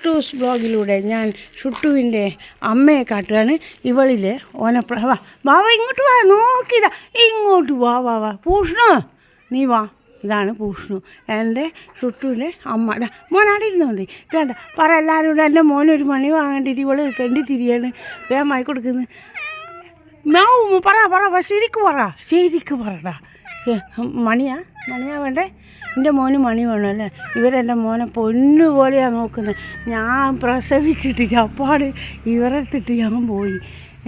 ഷുട്ടൂസ് ബ്ലോഗിലൂടെ ഞാൻ ഷുട്ടുവിൻ്റെ അമ്മയെ കാട്ടുകയാണ്. ഇവളിൽ വാ ഇങ്ങോട്ട് വാ, നോക്കിയതാ ഇങ്ങോട്ട് വാ പൂഷ്ണു നീ വാ. ഇതാണ് പൂഷ്ണു, എൻ്റെ ഷുട്ടുവിൻ്റെ അമ്മ. ഇതാ മോനാടെ ഇരുന്നാൽ മതി. ഇതാണ്ട പറ എല്ലാവരും കൂടെ എൻ്റെ മോനൊരു മണി വാങ്ങേണ്ടിട്ട് ഇവള് തെണ്ടി തിരിയാണ് വേഗമായി കൊടുക്കുന്നത്. പറ ശരിക്ക് പറടാ. മണിയാ വേണ്ടേ? എൻ്റെ മോന് മണി വേണം അല്ലേ? ഇവരെൻ്റെ മോനെ പൊന്നു പോലെയാണ് നോക്കുന്നത്. ഞാൻ പ്രസവിച്ചിട്ട് ചപ്പാട് ഇവരെടുത്തിട്ട് ഞാൻ പോയി.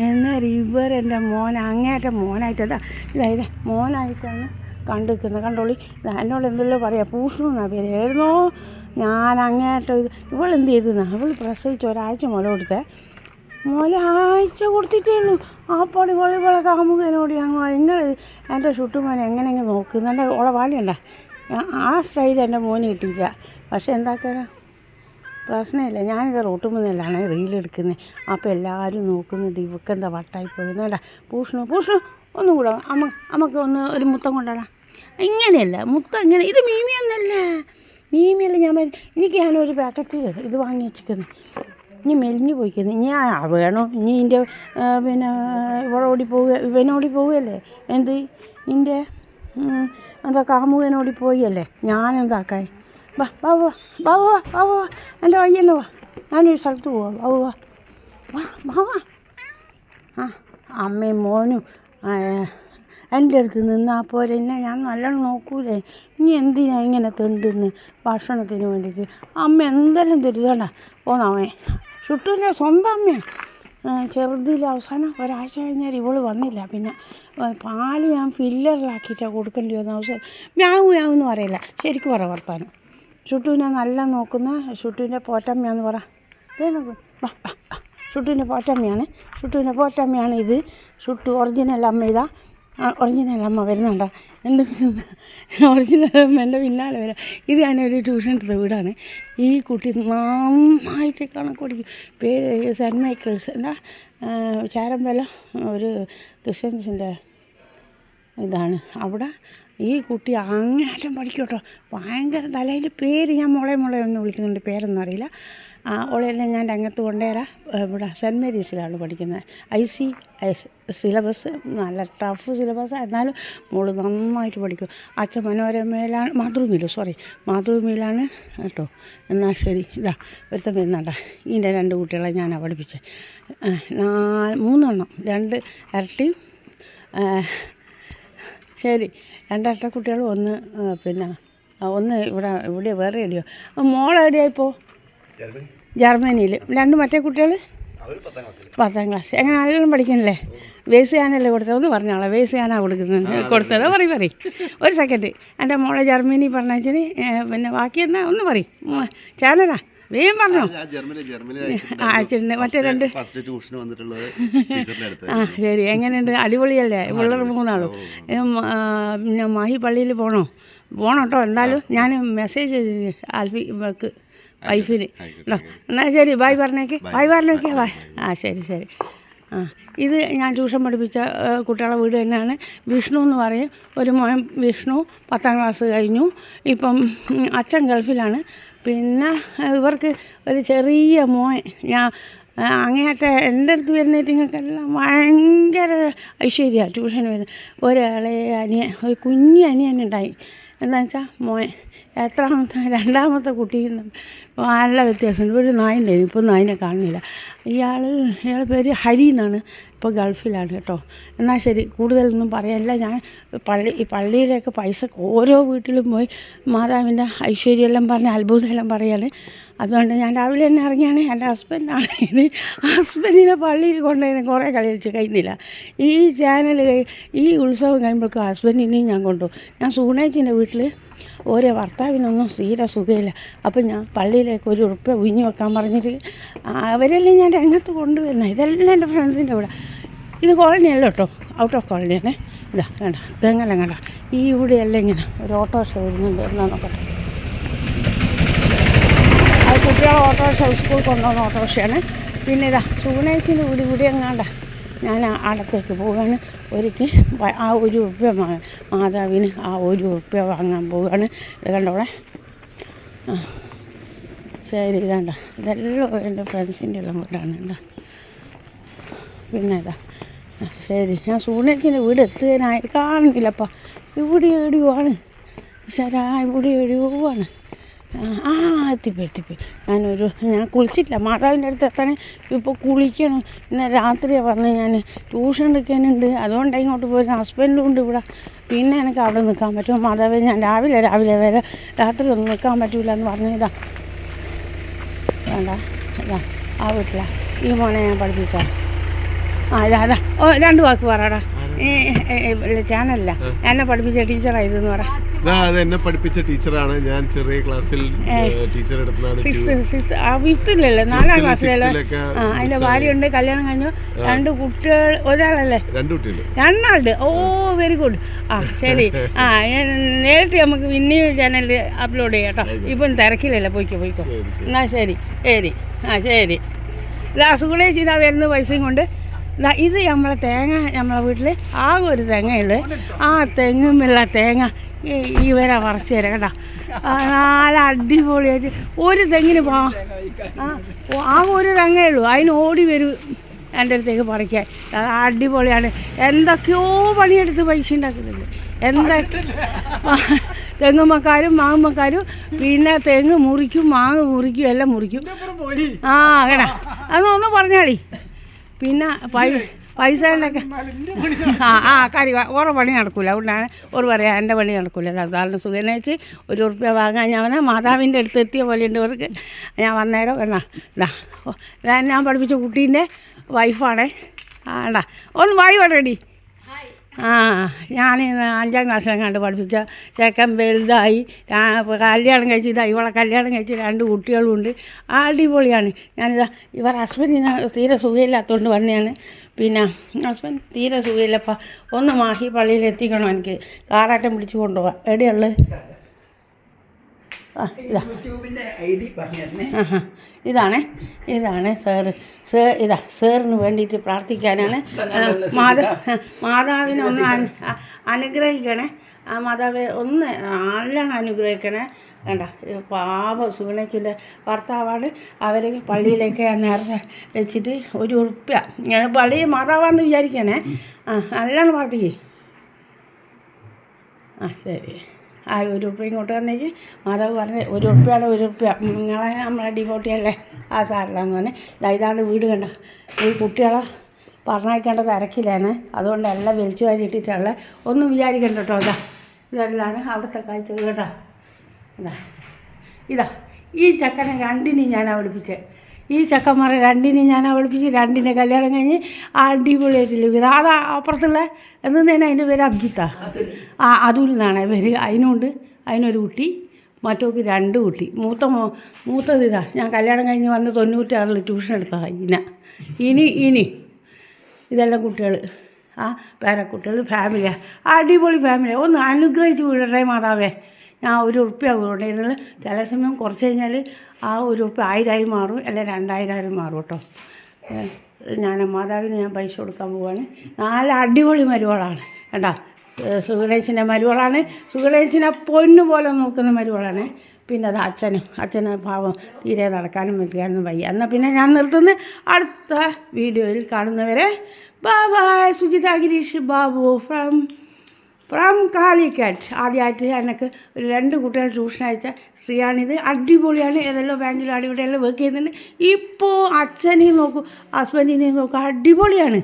എന്നേരം ഇവരെൻ്റെ മോനെ അങ്ങേറ്റം മോനായിട്ടതാ ഇതാ മോനായിട്ടാണ് കണ്ടിരിക്കുന്നത്. കണ്ടോളി, എന്നോട് എന്തെല്ലോ പറയാം, പൂഷ്ണു എന്നാണ് പേര്. എഴുന്നോ ഞാൻ അങ്ങേറ്റം ഇവളെന്ത് ചെയ്തെന്നാ, അവൾ പ്രസവിച്ച് ഒരാഴ്ച മുല കൊടുത്തേ. ആഴ്ച കൊടുത്തിട്ടേ ഉള്ളൂ. ആപ്പാട് ഇവളെ കാമുകനോട് ഞങ്ങൾ നിങ്ങൾ എൻ്റെ ഷുട്ടുമോനെ എങ്ങനെയെങ്കിലും നോക്കുന്നു. എൻ്റെ ഓളെ വാലിയുണ്ട ആ സ്റ്റൈൽ എൻ്റെ മോന് കിട്ടിയില്ല. പക്ഷെ എന്താക്കാനാ, പ്രശ്നമില്ല. ഞാനിത് റോട്ടുമുന്നിലാണ് റീലെടുക്കുന്നത്. അപ്പോൾ എല്ലാവരും നോക്കുന്നുണ്ട് ഇവക്കെന്താ വട്ടായി പോയിരുന്നേടാ. പൂഷ്ണു ഒന്നും കൂടെ അമ്മക്ക് ഒരു മുത്തം കൊണ്ടാടാ. ഇങ്ങനെയല്ല മുത്തം ഇങ്ങനെ. ഇത് മീമിയൊന്നല്ല, ഞാൻ ഞാനൊരു പാക്കറ്റ് ഇത് വാങ്ങി വെച്ചിരിക്കുന്നത്. ഇനി മെലിഞ്ഞു പോയിക്കുന്നത്. ഇനി വേണോ? ഇനി ഇതിൻ്റെ ഇവനോടി പോവുകയല്ലേ, എന്ത് ഇതിൻ്റെ എന്താ കാമുകനോടി പോയല്ലേ. ഞാനെന്താക്കാൻ? വാ എൻ്റെ വയ്യല്ലോ, വാ, ഞാനൊരു സ്ഥലത്ത് പോവാം. വാ. അമ്മയും മോനും എൻ്റെ അടുത്ത് നിന്നാൽ പോരെ, എന്നെ ഞാൻ നല്ലോണം നോക്കൂലേ. ഇനി എന്തിനാ ഇങ്ങനെ തെണ്ടുന്ന് ഭക്ഷണത്തിന് വേണ്ടിയിട്ട്? അമ്മ എന്തെല്ലാം തരുതാണ്ടാ പോന്നമ്മേ. ഷുട്ടുവിൻ്റെ സ്വന്തം അമ്മയാണ്. ചെറുതിൽ അവസാനം ഒരാഴ്ച കഴിഞ്ഞാൽ ഇവള് വന്നില്ല. പിന്നെ പാല് ഞാൻ ഫില്ലറിലാക്കിയിട്ടാണ് കൊടുക്കേണ്ടി വന്ന അവസരം. മ്യാവെന്ന് പറയില്ല, ശരിക്കും പറ വർത്താനം. ഷുട്ടുവിനെ നല്ല നോക്കുന്ന ഷുട്ടുവിൻ്റെ പോറ്റമ്മയാന്ന് പറ. വാ ഷുട്ടുവിൻ്റെ പോറ്റമ്മയാണ് ഇത്. ഷുട്ടു ഒറിജിനൽ അമ്മ ഇതാ. ഒറിജിനൽ അമ്മ വരുന്നുണ്ടോ? എൻ്റെ ഒറിജിനൽ അമ്മ എൻ്റെ പിന്നാലെ വരാം. ഇത് ഞാനൊരു ട്യൂഷൻ എടുത്ത വീടാണ്. ഈ കുട്ടി നന്നായിട്ട് കണക്ക് പഠിക്കും. പേര് സെൻറ്റ് മൈക്കിൾസ് എന്താ ചാരമ്പല ഒരു ക്രിസ്ത്യൻസിൻ്റെ ഇതാണ്. അവിടെ ഈ കുട്ടി അങ്ങേറ്റം പഠിക്കും കേട്ടോ. ഭയങ്കര തലയിൽ പേര് ഞാൻ മോളെ ഒന്ന് വിളിക്കുന്നുണ്ട്, പേരൊന്നും അറിയില്ല. ഓളെല്ലാം ഞാൻ രംഗത്ത് കൊണ്ടുവരാം. ഇവിടെ സെൻറ്റ് മേരീസിലാണ് പഠിക്കുന്നത്. ICS സിലബസ് നല്ല ടഫ് സിലബസ്. എന്നാലും മോള് നന്നായിട്ട് പഠിക്കും. അച്ഛൻ മനോരമയിലാണ്, മാതൃഭൂമിയിലാണ് കേട്ടോ. എന്നാൽ ശരി, ഇതാ ഒരുത്തം വരുന്നുണ്ട. ഇതിൻ്റെ 2 കുട്ടികളെ ഞാനാണ് പഠിപ്പിച്ചത്. 3 എണ്ണം, 2 ഇരട്ടിയും. ശരി, 2 ഇരട്ട കുട്ടികളും ഒന്ന് ഇവിടെ വേറെ എവിടെയോ. മോളെവിടെയായിപ്പോൾ ജർമ്മനിയിൽ. 2 മറ്റേ കുട്ടികൾ 10ാം ക്ലാസ്. എങ്ങനെ നല്ലോണം പഠിക്കണല്ലേ? വേസ് ഞാനല്ലേ കൊടുത്തത്? ഒന്ന് പറഞ്ഞോളാം, വേസ് ഞാനാണ് കൊടുത്തത്. പറയും ഒരു സെക്കൻഡ്. എൻ്റെ മോളെ ജർമ്മനി പറഞ്ഞതിന് ബാക്കി എന്നാ ഒന്ന് പറയും. ചാനലാ വേഗം പറഞ്ഞോ. അയച്ചിട്ടുണ്ട് മറ്റേ 2. ശരി, എങ്ങനെയുണ്ട്? അടിപൊളിയല്ലേ പിള്ളേർ 3 ആളും? പിന്നെ മാഹി പള്ളിയിൽ പോകണം കേട്ടോ. എന്തായാലും ഞാൻ മെസ്സേജ് ചെയ്തിട്ടുണ്ട് വൈഫിന്. എന്നാൽ ശരി, ബായ് പറഞ്ഞേക്ക്. ബായ്. ശരി. ഇത് ഞാൻ ട്യൂഷൻ പഠിപ്പിച്ച കുട്ടികളുടെ വീട് തന്നെയാണ്. വിഷ്ണു എന്ന് പറയും. ഒരു മോൻ വിഷ്ണു 10ാം ക്ലാസ് കഴിഞ്ഞു. ഇപ്പം അച്ഛൻ ഗൾഫിലാണ്. പിന്നെ ഇവർക്ക് ഒരു ചെറിയ മോൻ. ഞാൻ അങ്ങേയറ്റം എൻ്റെ അടുത്ത് വരുന്നേറ്റിങ്ങൾക്കെല്ലാം ഭയങ്കര ഐശ്വര്യമാണ് ട്യൂഷന് വരുന്നത്. ഒരു കുഞ്ഞ് അനിയനുണ്ടായി. എന്താണെന്ന് വെച്ചാൽ മോൻ എത്രാമത്തെ 2ാമത്തെ കുട്ടി നല്ല വ്യത്യാസമുണ്ട്. ഒരു നായിൻ്റെ, ഇപ്പോൾ നായിനെ കാണുന്നില്ല. ഇയാൾ പേര് ഹരി എന്നാണ്. ഇപ്പോൾ ഗൾഫിലാണ് കേട്ടോ. എന്നാൽ ശരി, കൂടുതലൊന്നും പറയാനില്ല. ഞാൻ പള്ളിയിലേക്ക് പൈസ ഓരോ വീട്ടിലും പോയി മാതാവിൻ്റെ ഐശ്വര്യമെല്ലാം പറഞ്ഞ് അത്ഭുതമെല്ലാം പറയാണ്. അതുകൊണ്ട് ഞാൻ രാവിലെ തന്നെ ഇറങ്ങിയാണ്. എൻ്റെ ഹസ്ബൻഡാണ് ഇത്. ഹസ്ബൻഡിനെ പള്ളിയിൽ കൊണ്ടുപോയി കുറേ കളിച്ച് കഴിയുന്നില്ല. ഈ ചാനൽ ഈ ഉത്സവം കഴിയുമ്പോഴേക്കും ഹസ്ബൻഡിനെയും ഞാൻ കൊണ്ടുപോകും. ഞാൻ സൂണേച്ചിൻ്റെ വീട്ടിൽ ഓരോ ഭർത്താവിനൊന്നും തീരെ സുഖമില്ല. അപ്പം ഞാൻ പള്ളിയിലേക്ക് 1 ഉറുപ്പ്യ ഉഴിഞ്ഞ് വെക്കാൻ പറഞ്ഞിട്ട് അവരെല്ലാം ഞാൻ രംഗത്ത് കൊണ്ടുവരുന്നത്. ഇതെല്ലാം എൻ്റെ ഫ്രണ്ട്സിൻ്റെ കൂടെ. ഇത് കോളനിയല്ല കേട്ടോ, ഔട്ട് ഓഫ് കോളനിയാണേ. ഇതാ വേണ്ട തെങ്ങെല്ലാം കണ്ട. ഈ ഇവിടെയെല്ലാം ഇങ്ങനെ ഒരു ഓട്ടോറിക്ഷ വരുന്നുണ്ട്. എന്നാ നോക്കട്ടെ. അത് കുട്ടികളെ ഓട്ടോറിക്ഷ സ്കൂൾ കൊണ്ടുപോകുന്ന ഓട്ടോറിക്ഷയാണ്. പിന്നെ ഇതാ സൂണേച്ചിൻ്റെ ഇവിടെ എങ്ങാണ്ട ഞാൻ അടത്തേക്ക് പോവുകയാണ്. ഒരിക്കൽ ആ 1 ഉറുപ്പ്യ മാതാവിന് ആ 1 ഉറുപ്പ്യ വാങ്ങാൻ പോവുകയാണ്. ഇത് കണ്ടോളെ. ശരി ഇതാണ്ട, ഇതെല്ലാം എൻ്റെ ഫ്രണ്ട്സിൻ്റെ എല്ലാം കൂട്ടാണ് കേട്ടോ. പിന്നെ ഇതാ ശരി, ഞാൻ സൂണേച്ചിൻ്റെ വീട് എത്തുകയായി കാണുന്നില്ലപ്പാ. ഇവിടെ എവിടെയുമാണ് ശരാ, ഇവിടെ എവിടെയുമാണ്. എത്തിപ്പോയി. ഞാൻ കുളിച്ചിട്ടില്ല, മാതാവിൻ്റെ അടുത്ത് എത്താൻ ഇപ്പോൾ കുളിക്കണം. പിന്നെ രാത്രിയാണ് പറഞ്ഞ് ഞാൻ ട്യൂഷൻ എടുക്കാനുണ്ട്, അതുകൊണ്ടാണ് ഇങ്ങോട്ട് പോയത്. ഹസ്ബൻഡും ഉണ്ട് ഇവിടെ. പിന്നെ എനിക്ക് അവിടെ നിൽക്കാൻ പറ്റുമോ മാതാവേ, ഞാൻ രാവിലെ വരെ രാത്രി ഒന്നും നിൽക്കാൻ പറ്റില്ല എന്ന് പറഞ്ഞതാ. വേണ്ട ഇതാ ആ വീട്ടിലാണ് ഈ മോനെ ഞാൻ പഠിപ്പിച്ചാൽ. ഇതാ രണ്ട് വാക്ക് പറയാടാ. ചാനല്ല, എന്നെ പഠിപ്പിച്ച ടീച്ചറായതെന്ന് പറ. എന്നെ പഠിപ്പിച്ച ടീച്ചറാണ്. ഞാൻ ചെറിയ ക്ലാസ്സിൽ ടീച്ചർ എടുത്തതാണ്. 5th-ലല്ലേ, 4ാം ക്ലാസ്സിലല്ലോ. അതിൻ്റെ ഭാര്യയുണ്ട്, കല്യാണം കഴിഞ്ഞു, 2 കുട്ടികൾ. ഒരാളല്ലേ? 2 കുട്ടികൾ. 2 ഓ വെരി ഗുഡ്. ശരി. നേരിട്ട് നമുക്ക് പിന്നെയും ചാനലിൽ അപ്ലോഡ് ചെയ്യാം കേട്ടോ. ഇപ്പം തിരക്കില്ലല്ലോ, പോയിക്കോ. എന്നാ ശരി. ശരി. ഇതാ സുഗുണേച്ചി ഇതാ വരുന്ന പൈസയും കൊണ്ട്. ഇത് നമ്മളെ തേങ്ങ, നമ്മളെ വീട്ടിൽ ആകെ ഒരു തെങ്ങയുള്ളു. ആ തെങ്ങുമുള്ള തേങ്ങ ഇവരാ പറിച്ച് തരാം കേട്ടോ. നല്ല അടിപൊളിയായിട്ട് ഒരു തെങ്ങിന് ആകെ ഒരു തെങ്ങേ ഉള്ളൂ. അതിന് ഓടി വരും എൻ്റെ അടുത്തേക്ക് പറിക്കാൻ. അത് അടിപൊളിയാണ്. എന്തൊക്കെയോ പണിയെടുത്ത് പൈസ ഉണ്ടാക്കുന്നുണ്ട്. തെങ്ങുമ്മക്കാരും മാങ്ങുമ്മക്കാരും. പിന്നെ തെങ്ങ് മുറിക്കും, മാങ്ങ മുറിക്കും, എല്ലാം മുറിക്കും. കേട്ടാ, അതൊന്നും പറഞ്ഞാളി. പിന്നെ പൈസ ഉണ്ടാക്കാൻ കാര്യം ഓരോ പണി നടക്കില്ല. അതുകൊണ്ടാണ് ഓർ പറയാം എൻ്റെ പണി നടക്കില്ല. സാധാരണ സുഖനേച്ച് ₹1 വാങ്ങാൻ ഞാൻ വന്നാൽ മാതാവിൻ്റെ അടുത്ത് എത്തിയ പോലെയുണ്ട് അവർക്ക്. ഞാൻ വന്നേരം ഞാൻ പഠിപ്പിച്ച കുട്ടീൻ്റെ വൈഫാണേ. ഒന്ന് വായി പറയടി. ഞാൻ 5ാം ക്ലാസ്സിലെങ്ങാണ്ട് പഠിപ്പിച്ച ചെക്കൻ വലുതായി, കല്യാണം കഴിച്ച് ഇവളെ കല്യാണം കഴിച്ച് 2 കുട്ടികളുണ്ട്. അടിപൊളിയാണ്. ഞാനിതാ ഇവർ ഹസ്ബൻഡിന് തീരെ സുഖമില്ലാത്തതുകൊണ്ട് വന്നെയാണ്. പിന്നെ ഹസ്ബൻഡ് തീരെ സുഖമില്ലപ്പോൾ ഒന്ന് മാഹി പള്ളിയിൽ എത്തിക്കണം. എനിക്ക് കാറാട്ടം പിടിച്ച് കൊണ്ടുപോകാം. എവിടെയുള്ളത്? ഇതാണ് സാറ്. സാറിന് വേണ്ടിയിട്ട് പ്രാർത്ഥിക്കാനാണ്. മാതാവിനെ ഒന്ന് അനുഗ്രഹിക്കണേ. മാതാവെ ഒന്ന് നല്ലോണം അനുഗ്രഹിക്കണേ. വേണ്ട പാപ സുഗണേച്ചിൻ്റെ ഭർത്താവാണ്. അവർ പള്ളിയിലേക്ക് നേർച്ച വെച്ചിട്ട് ₹1 പള്ളി മാതാവാന്ന് വിചാരിക്കണേ. നല്ലോണം പ്രാർത്ഥിക്കേ. ശരി. ₹1 ഇങ്ങോട്ട് വന്നേക്ക്. മാതാവ് പറഞ്ഞ് ₹1 നിങ്ങളെ നമ്മളെ ഡിവോട്ടിയല്ലേ സാറിലാന്ന് പറഞ്ഞ്. ഇതാണ് വീട്. കണ്ട ഈ കുട്ടികളെ പറഞ്ഞയക്കേണ്ട തിരക്കിലാണ്. അതുകൊണ്ട് എല്ലാം വലിച്ചു വാരിയിട്ടിട്ടുള്ള ഒന്നും വിചാരിക്കണ്ട കേട്ടോ. ഇതെല്ലാം അവിടുത്തെ കാഴ്ചകൾ കേട്ടോ. ഈ ചക്കനെ 2നെയും ഞാൻ പഠിപ്പിച്ചത്. ഈ ചക്കന്മാരെ 2നെയും ഞാൻ പഠിപ്പിച്ച് 2നെ കല്യാണം കഴിഞ്ഞ് അടിപൊളിയായിട്ടില്ല. ഇത് അതാ അപ്പുറത്തുള്ള എന്തെന്നേനെ അതിൻ്റെ പേര് അബ്ജിത്താ. അതുൽ എന്നാണ് പേര്. അതിനൊരു കുട്ടി, മറ്റോക്ക് 2 കുട്ടി. മൂത്തത് ഞാൻ കല്യാണം കഴിഞ്ഞ് വന്ന് 96-ൽ ട്യൂഷൻ എടുത്തതാണ്. ഇനി ഇതെല്ലാം കുട്ടികൾ, പേരക്കുട്ടികൾ, ഫാമിലിയാണ്. അടിപൊളി ഫാമിലിയാണ്. ഒന്ന് അനുഗ്രഹിച്ച് വിടണേ മാതാവേ. ഞാൻ ₹1 കൊണ്ടുവരുന്നത്. ചില സമയം കുറച്ച് കഴിഞ്ഞാൽ ₹1 1000 മാറും, അല്ലെ 2000 മാറും കേട്ടോ. ഞാൻ മാതാവിന് ഞാൻ പൈസ കൊടുക്കാൻ പോവാണ്. നല്ല അടിപൊളി മരുമകളാണ് കേട്ടോ. സുഗണേച്ചിൻ്റെ മരുമകളാണ്. സുഗണേച്ചിനെ പൊന്നു പോലെ നോക്കുന്ന മരുമകളാണ്. പിന്നെ അത് അച്ഛന് പാവം തീരെ നടക്കാനും വെക്കാനും വയ്യ. എന്നാൽ പിന്നെ ഞാൻ നിർത്തുന്നു. അടുത്ത വീഡിയോയിൽ കാണുന്നവരെ bye bye. Sujitha Girish Babu from Calicut. ആദ്യമായിട്ട് എനിക്ക് 2 കുട്ടികൾ ട്യൂഷൻ അയച്ച സ്ത്രീയാണിത്. അടിപൊളിയാണ്. ഏതെല്ലാം ബാങ്കിലും അടിപൊളിയെല്ലാം വർക്ക് ചെയ്യുന്നുണ്ട്. ഇപ്പോൾ അച്ഛനെയും നോക്കും, ഹസ്ബൻഡിനെയും നോക്കും. അടിപൊളിയാണ്.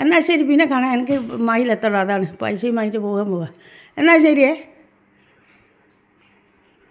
എന്നാൽ ശരി, പിന്നെ കാണാം. എനിക്ക് മയിലെത്തണം, അതാണ് പൈസയുമായിട്ട് പോകാൻ. എന്നാൽ ശരിയേ.